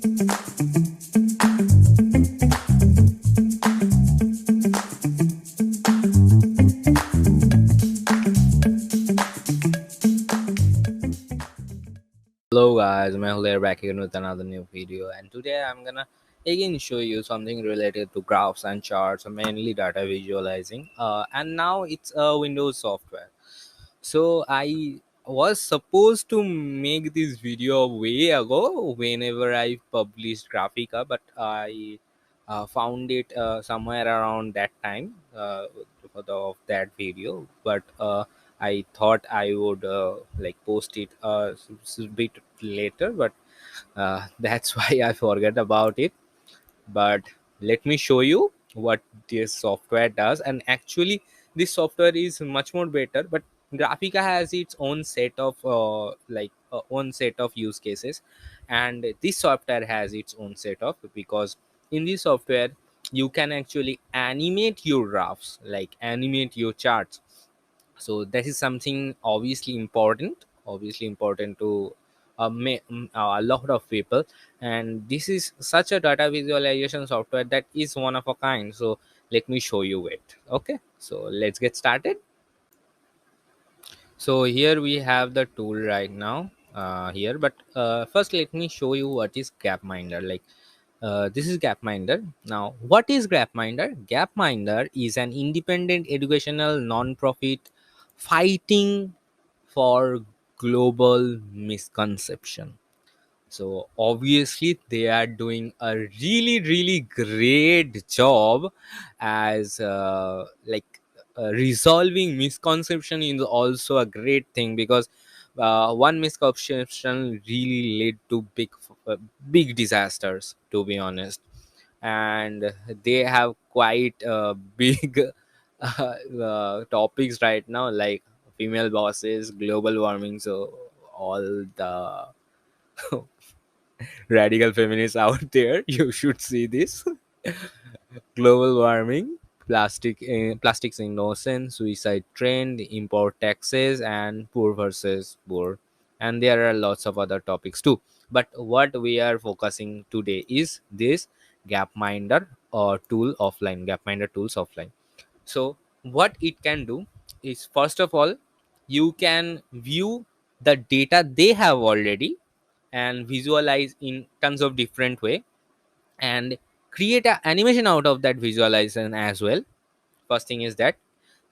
Hello guys, Mehul here back again with another new video, and today I'm gonna again show you something related to graphs and charts, mainly data visualizing. And now it's a Windows software. So I was supposed to make this video way ago whenever I published Graphica, but I found it somewhere around that time of that video. But I thought I would like post it bit later, but that's why I forgot about it. But let me show you what this software does. And actually this software is much more better, but Graphica has its own set of own set of use cases, and this software has its own set of, because in this software you can actually animate your graphs, like animate your charts. So that is something obviously important to a lot of people. And this is such a data visualization software that is one of a kind. So let me show you it. Okay, so let's get started. So here we have the tool right now here, but first let me show you what is Gapminder. This is Gapminder. Now what is Gapminder? Gapminder is an independent educational non-profit fighting for global misconception. So obviously they are doing a really great job as resolving misconception is also a great thing, because one misconception really led to big disasters, to be honest. And they have quite big topics right now, like female bosses, global warming. So all the radical feminists out there, you should see this. Global warming, plastics innocent, suicide trend, import taxes, and poor versus poor. And there are lots of other topics too. But what we are focusing today is this Gapminder Gapminder tools offline. So what it can do is, first of all, you can view the data they have already and visualize in tons of different way, and create an animation out of that visualization as well. First thing is that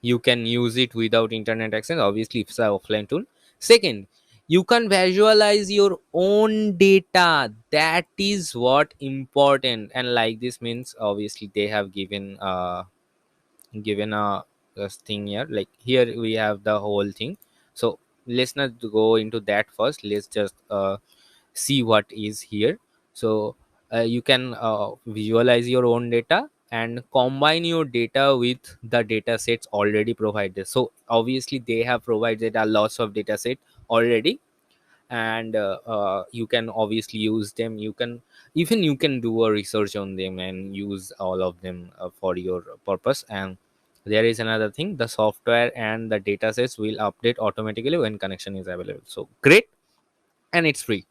you can use it without internet access, obviously it's an offline tool. Second, you can visualize your own data. That is what important. And like this means, obviously they have given a thing here. Like here we have the whole thing. So let's not go into that first. Let's just see what is here. So you can visualize your own data and combine your data with the data sets already provided. So obviously they have provided a lots of data set already, and you can obviously use them. You can do a research on them and use all of them for your purpose. And there is another thing: the software and the data sets will update automatically when connection is available. So great. And it's free,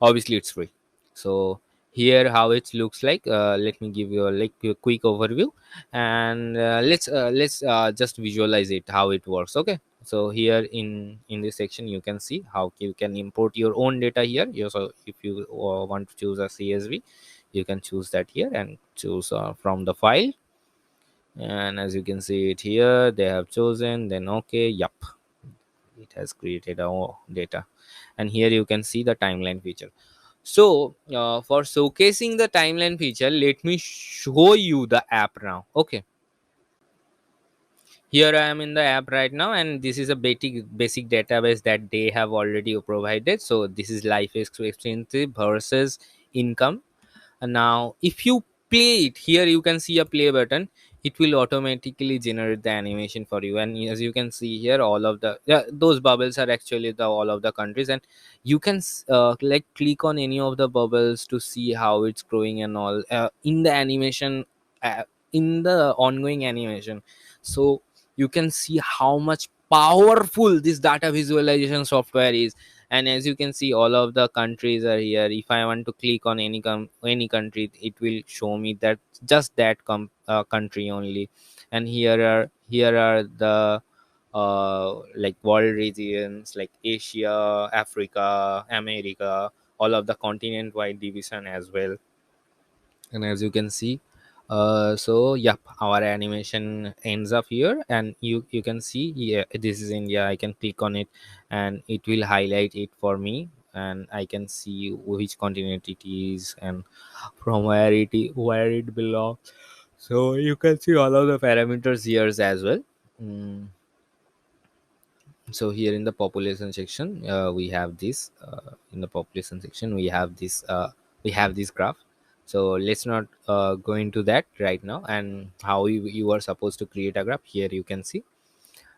obviously it's free. So here how it looks like, let me give you a quick overview. And let's just visualize it how it works. Okay, so here in this section you can see how you can import your own data here. So if you want to choose a CSV, you can choose that here and choose from the file. And as you can see it here, they have chosen, then okay, yup, it has created our data. And here you can see the timeline feature. So for showcasing the timeline feature, let me show you the app now. Okay, here I am in the app right now, and this is a basic database that they have already provided. So this is life expectancy versus income. And now if you play it, here you can see a play button. It will automatically generate the animation for you. And as you can see here, all of the, yeah, those bubbles are actually the all of the countries. And you can like click on any of the bubbles to see how it's growing and all in the animation, uh, in the ongoing animation. So you can see how much powerful this data visualization software is. And as you can see, all of the countries are here. If I want to click on any country, it will show me that just that country only. And here are the like world regions like Asia, Africa, America, all of the continent wide division as well. And as you can see, so yep, our animation ends up here, and you can see, yeah, this is India. I can click on it and it will highlight it for me, and I can see which continent it is and from where it belongs. So you can see all of the parameters here as well. Mm, so here in the population section, we have this in the population section we have this graph. So let's not go into that right now, and how you are supposed to create a graph. Here you can see,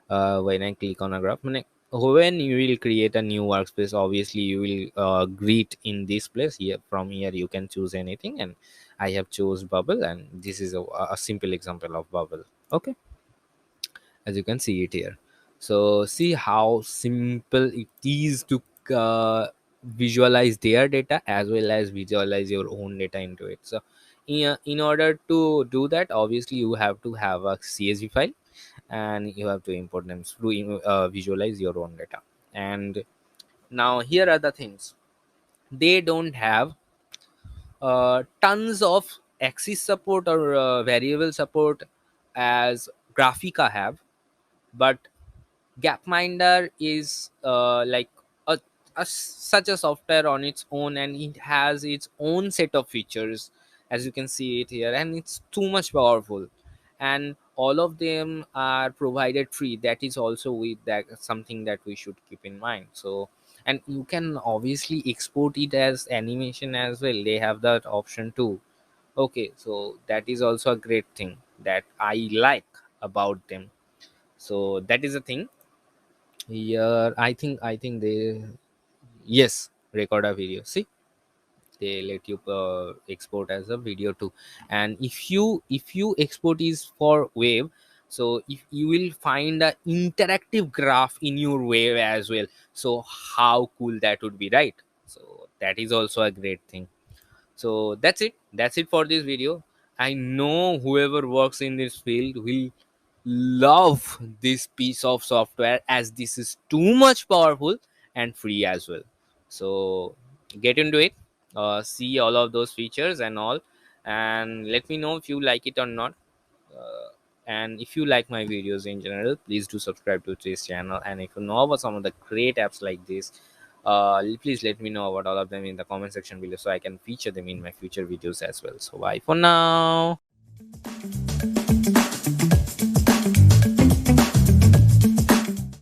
when I click on a graph, when you will create a new workspace, obviously you will greet in this place. Here, from here you can choose anything, and I have chose bubble, and this is a simple example of bubble. Okay, as you can see it here. So see how simple it is to visualize their data as well as visualize your own data into it. So in order to do that, obviously you have to have a CSV file, and you have to import them to visualize your own data. And now here are the things: they don't have tons of axis support or variable support as Graphica have, but Gapminder is like such a software on its own, and it has its own set of features, as you can see it here, and it's too much powerful. And all of them are provided free. That is also with that something that we should keep in mind. So, and you can obviously export it as animation as well. They have that option too. Okay, so that is also a great thing that I like about them. So that is a thing. Here, I think they, yes, record a video. See, they let you export as a video too. And if you export is for wave, so if you will find a interactive graph in your wave as well. So how cool that would be, right? So that is also a great thing. So that's it for this video. I know whoever works in this field will love this piece of software, as this is too much powerful and free as well. So get into it, see all of those features and all, and let me know if you like it or not. And if you like my videos in general, please do subscribe to this channel. And if you know about some of the great apps like this, please let me know about all of them in the comment section below, so I can feature them in my future videos as well. So bye for now.